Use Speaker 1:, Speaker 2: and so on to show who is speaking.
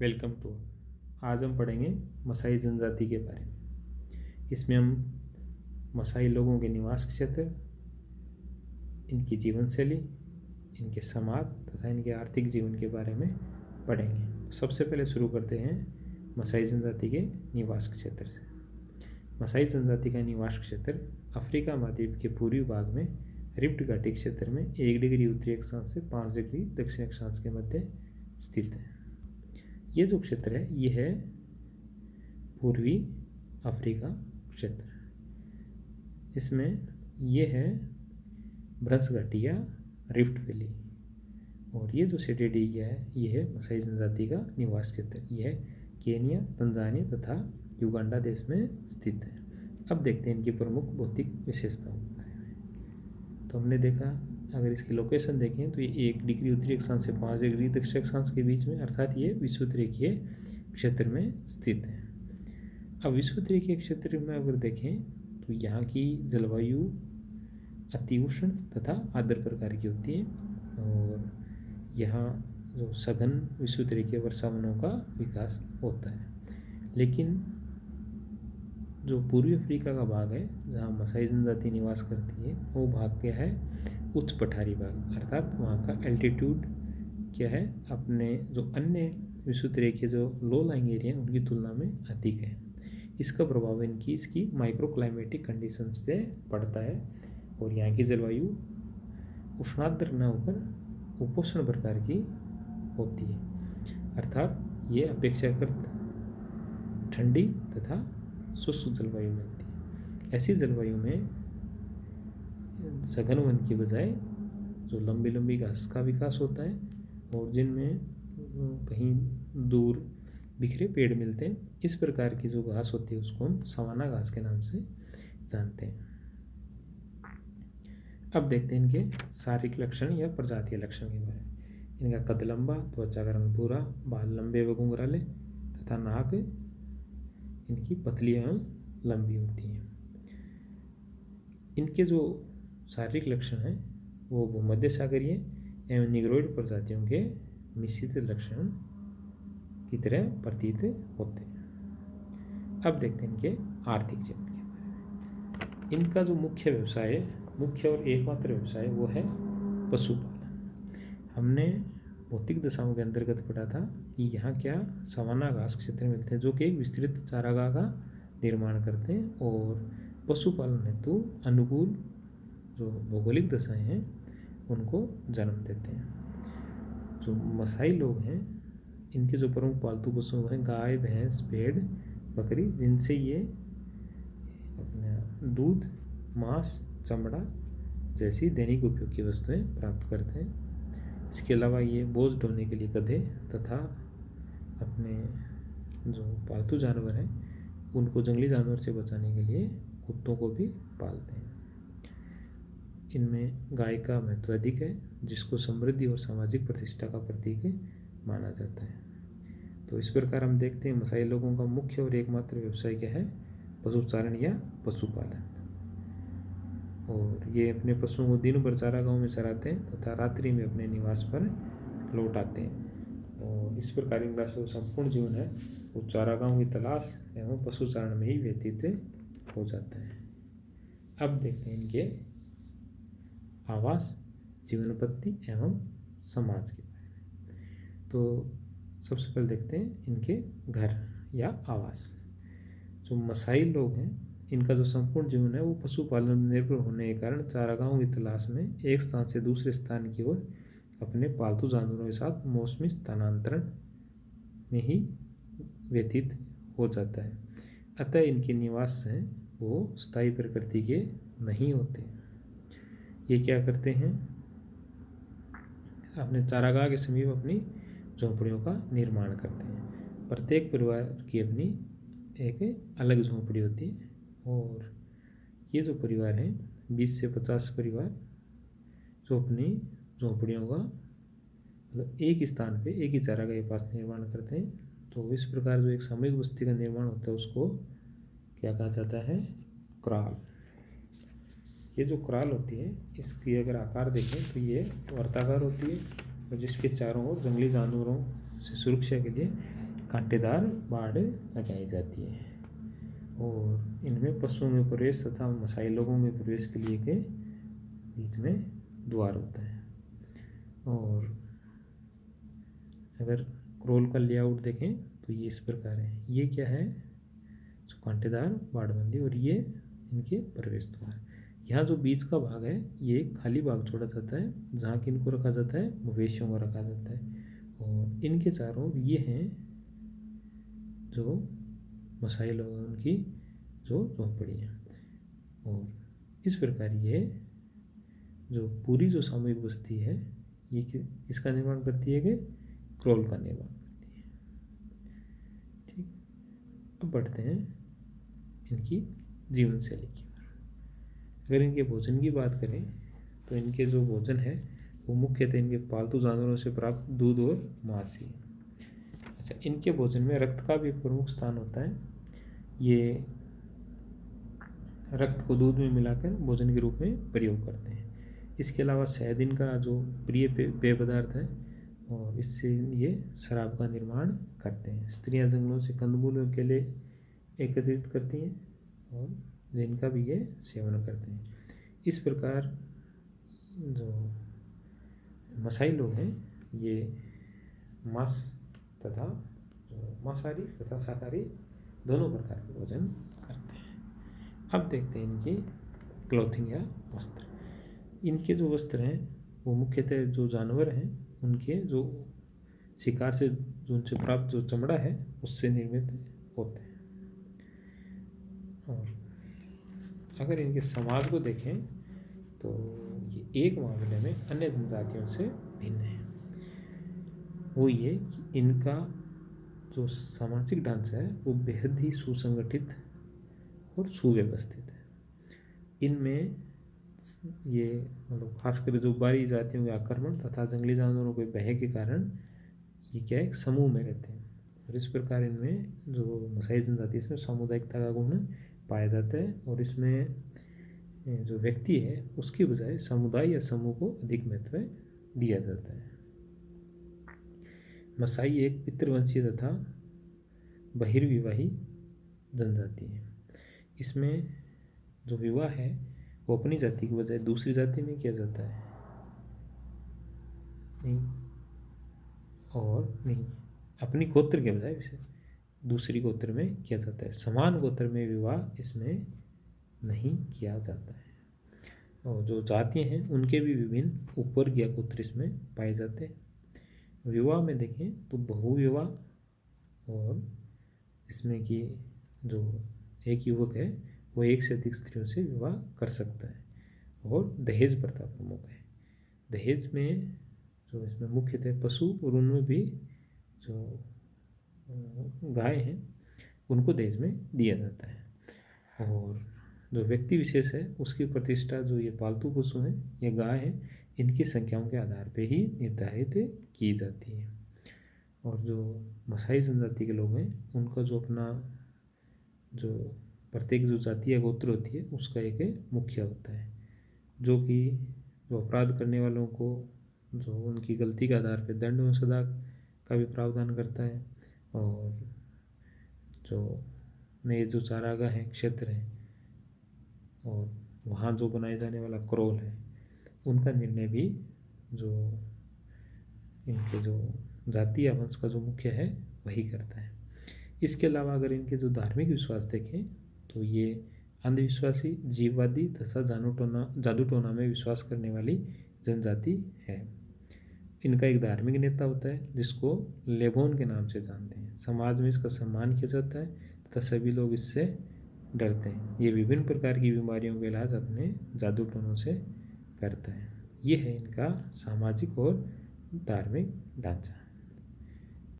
Speaker 1: Welcome to. आज हम पढ़ेंगे मसाई जनजाति के बारे में। इसमें हम मसाई लोगों के निवास क्षेत्र, इनकी जीवन शैली, इनके समाज तथा इनके आर्थिक जीवन के बारे में पढ़ेंगे। सबसे पहले शुरू करते हैं मसाई जनजाति के निवास क्षेत्र से। मसाई जनजाति का निवास क्षेत्र अफ्रीका महाद्वीप के पूर्वी भाग में रिफ्ट घाटी क्षेत्र में 1 डिग्री उत्तरी अक्षांश से 5 डिग्री दक्षिण अक्षांश के मध्य स्थित है। ये जो क्षेत्र है ये है पूर्वी अफ्रीका क्षेत्र। इसमें ये है ब्रज घाटी या रिफ्ट वैली, और ये जो सेडेड एरिया है ये है मसाई जनजाति का निवास क्षेत्र। यह है केनिया, तंजानिया तथा युगांडा देश में स्थित है। अब देखते हैं इनकी प्रमुख भौतिक विशेषताओं के बारे में। तो हमने देखा, अगर इसकी लोकेशन देखें तो ये 1 डिग्री उत्तरी अक्षांश से 5 डिग्री दक्षिण अक्षांश के बीच में, अर्थात ये विषुवतरेखीय क्षेत्र में स्थित है। अब विषुवतरेखीय क्षेत्र में अगर देखें तो यहाँ की जलवायु अति उष्ण तथा आर्द्र प्रकार की होती है, और यहाँ जो सघन विषुवतरेखीय वर्षावनों का विकास होता है। लेकिन जो पूर्वी अफ्रीका का भाग है जहाँ मसाई जनजाति निवास करती है वो भाग क्या है? उच्च पठारी भाग, अर्थात वहाँ का एल्टीट्यूड क्या है अपने जो अन्य विषुवतरेखीय जो लो लाइंग एरिया हैं उनकी तुलना में अधिक है। इसका प्रभाव इसकी माइक्रो क्लाइमेटिक कंडीशंस पे पड़ता है, और यहाँ की जलवायु उष्णार्द्र न होकर उपोष्ण प्रकार की होती है, अर्थात ये अपेक्षाकृत ठंडी तथा शुष्क जलवायु मिलती है। ऐसी जलवायु में सघन वन की बजाय जो लंबी लंबी घास का विकास होता है, और जिनमें कहीं दूर बिखरे पेड़ मिलते हैं। इस प्रकार की जो घास होती है उसको हम सवाना घास के नाम से जानते हैं। अब देखते हैं इनके शारीरिक लक्षण या प्रजातीय लक्षण के बारे में। इनका कद लंबा, त्वचा का रंग भूरा, बाल लंबे व घुंघराले तथा नाक इनकी पतली एवं लंबी होती है। इनके जो शारीरिक लक्षण हैं वो भूमध्य सागरीय एवं निग्रोइड प्रजातियों के मिश्रित लक्षण की तरह प्रतीत होते हैं। अब देखते हैं इनके आर्थिक जीवन के बारे में। इनका जो मुख्य व्यवसाय है, मुख्य और एकमात्र व्यवसाय वो है पशुपालन। हमने भौतिक दशाओं के अंतर्गत पढ़ा था कि यहाँ क्या सवाना घास क्षेत्र मिलते हैं जो कि एक विस्तृत चारागाह का निर्माण करते हैं, और पशुपालन हेतु अनुकूल जो भौगोलिक दशाएं हैं उनको जन्म देते हैं। जो मसाई लोग हैं इनके जो प्रमुख पालतू पशु हैं गाय, भैंस, भेड़, बकरी, जिनसे ये अपना दूध, मांस, चमड़ा जैसी दैनिक उपयोग की वस्तुएं प्राप्त करते हैं। इसके अलावा ये बोझ ढोने के लिए गधे तथा अपने जो पालतू जानवर हैं उनको जंगली जानवर से बचाने के लिए कुत्तों को भी पालते हैं। इनमें गाय का महत्व अधिक है, जिसको समृद्धि और सामाजिक प्रतिष्ठा का प्रतीक माना जाता है। तो इस प्रकार हम देखते हैं मसाई लोगों का मुख्य और एकमात्र व्यवसाय क्या है? पशुचारण या पशुपालन। और ये अपने पशुओं को दिन भर चारागाहों में चराते हैं तथा रात्रि में अपने निवास पर लौट आते हैं। और इस प्रकार इनका जो संपूर्ण जीवन है वो चारागाहों की तलाश एवं पशुचारण में ही व्यतीत हो जाता है। अब देखते हैं इनके आवास, जीवन पद्धति एवं समाज के बारे में। तो सबसे पहले देखते हैं इनके घर या आवास। जो मसाई लोग हैं इनका जो संपूर्ण जीवन है वो पशुपालन पर निर्भर होने के कारण चारागाहों की तलाश में एक स्थान से दूसरे स्थान की ओर अपने पालतू जानवरों के साथ मौसमी स्थानांतरण में ही व्यतीत हो जाता है। अतः इनके निवास हैं वो स्थायी प्रकृति के नहीं होते। ये क्या करते हैं? अपने चारागाह के समीप अपनी झोंपड़ियों का निर्माण करते हैं। प्रत्येक परिवार की अपनी एक अलग झोंपड़ी होती है, और ये जो परिवार हैं 20 से 50 परिवार जो अपनी झोंपड़ियों का मतलब एक स्थान पे एक ही चारागाह के पास निर्माण करते हैं। तो इस प्रकार जो एक सामूहिक बस्ती का निर्माण होता है उसको क्या कहा जाता है? क्राल। ये जो क्राल होती है इसकी अगर आकार देखें तो ये वर्ताकार होती है, और जिसके चारों ओर जंगली जानवरों से सुरक्षा के लिए कांटेदार बाड़ लगाई जाती है। और इनमें पशुओं में प्रवेश तथा मसाई लोगों में प्रवेश के लिए के बीच में द्वार होता है। और अगर क्रोल का लेआउट देखें तो ये इस प्रकार है। ये क्या है, जो कांटेदार बाड़बंदी, और ये इनके प्रवेश द्वार। यहाँ जो बीच का भाग है ये खाली भाग छोड़ा जाता है, जहाँ कि इनको रखा जाता है, मवेशियों को रखा जाता है। और इनके चारों ये हैं जो मसाई लोगों की जो झोंपड़ियाँ। और इस प्रकार ये जो पूरी जो सामूहिक बस्ती है ये किसका निर्माण करती है कि क्रोल का निर्माण करती है। ठीक, अब बढ़ते हैं इनकी जीवन शैली की ओर। अगर इनके भोजन की बात करें तो इनके जो भोजन है वो मुख्यतः इनके पालतू जानवरों से प्राप्त दूध और मांस ही। अच्छा, इनके भोजन में रक्त का भी प्रमुख स्थान होता है। ये रक्त को दूध में मिलाकर भोजन के रूप में प्रयोग करते हैं। इसके अलावा शहद इनका जो प्रिय पेय पदार्थ है, और इससे ये शराब का निर्माण करते हैं। स्त्रियां जंगलों से कंदमूल और केले एकत्रित करती हैं और जिनका भी ये सेवन करते हैं। इस प्रकार जो मसाई लोग हैं ये मांस तथा जो मांसाहारी तथा शाकाहारी दोनों प्रकार के भोजन करते हैं। अब देखते हैं इनकी क्लॉथिंग या वस्त्र। इनके जो वस्त्र हैं वो मुख्यतः जो जानवर हैं उनके जो शिकार से जो उनसे प्राप्त जो चमड़ा है उससे निर्मित होते हैं। और अगर इनके समाज को देखें तो ये एक मामले में अन्य जनजातियों से भिन्न है। वो ये कि इनका जो सामाजिक ढांचा है वो बेहद ही सुसंगठित और सुव्यवस्थित है। इनमें ये मतलब खासकर जो बाहरी जातियों के आक्रमण तथा जंगली जानवरों के भय के कारण ये क्या है, समूह में रहते हैं। और इस प्रकार इनमें जो मसाई जनजाति इसमें सामुदायिकता का गुण पाया जाता है। और इसमें जो व्यक्ति है उसकी बजाय समुदाय या समूह को अधिक महत्व दिया जाता है। मसाई एक पितृवंशीय तथा बहिर्विवाही जनजाति है। इसमें जो विवाह है वो अपनी जाति की बजाय दूसरी जाति में किया जाता है, नहीं अपनी गोत्र के बजाय इसे दूसरी गोत्र में किया जाता है। समान गोत्र में विवाह इसमें नहीं किया जाता है। और जो जातियाँ हैं उनके भी विभिन्न उपवर्ग या गोत्र इसमें पाए जाते हैं। विवाह में देखें तो बहुविवाह, और इसमें कि जो एक युवक है वो एक से अधिक स्त्रियों से विवाह कर सकता है। और दहेज प्रथा प्रमुख है। दहेज में जो इसमें मुख्यतः पशु और उनमें भी जो गाय हैं उनको दहेज में दिया जाता है। और जो व्यक्ति विशेष है उसकी प्रतिष्ठा जो ये पालतू पशु हैं या गाय हैं इनकी संख्याओं के आधार पे ही निर्धारित की जाती है। और जो मसाई जनजाति के लोग हैं उनका जो अपना जो प्रत्येक जो जाति या गोत्र होती है उसका एक मुखिया होता है, जो कि जो अपराध करने वालों को जो उनकी गलती के आधार पर दंड एवं सजा का भी प्रावधान करता है। और जो नए जो चारागाह हैं, क्षेत्र हैं, और वहाँ जो बनाए जाने वाला क्रोल है उनका निर्णय भी जो इनके जो जाति या वंश का जो मुख्य है वही करता है। इसके अलावा अगर इनके जो धार्मिक विश्वास देखें तो ये अंधविश्वासी, जीववादी तथा जादू टोना में विश्वास करने वाली जनजाति है। इनका एक धार्मिक नेता होता है जिसको लेबोन के नाम से जानते हैं। समाज में इसका सम्मान किया जाता है तथा सभी लोग इससे डरते हैं। ये विभिन्न प्रकार की बीमारियों का इलाज अपने जादू टोनों से करता है। ये है इनका सामाजिक और धार्मिक ढांचा।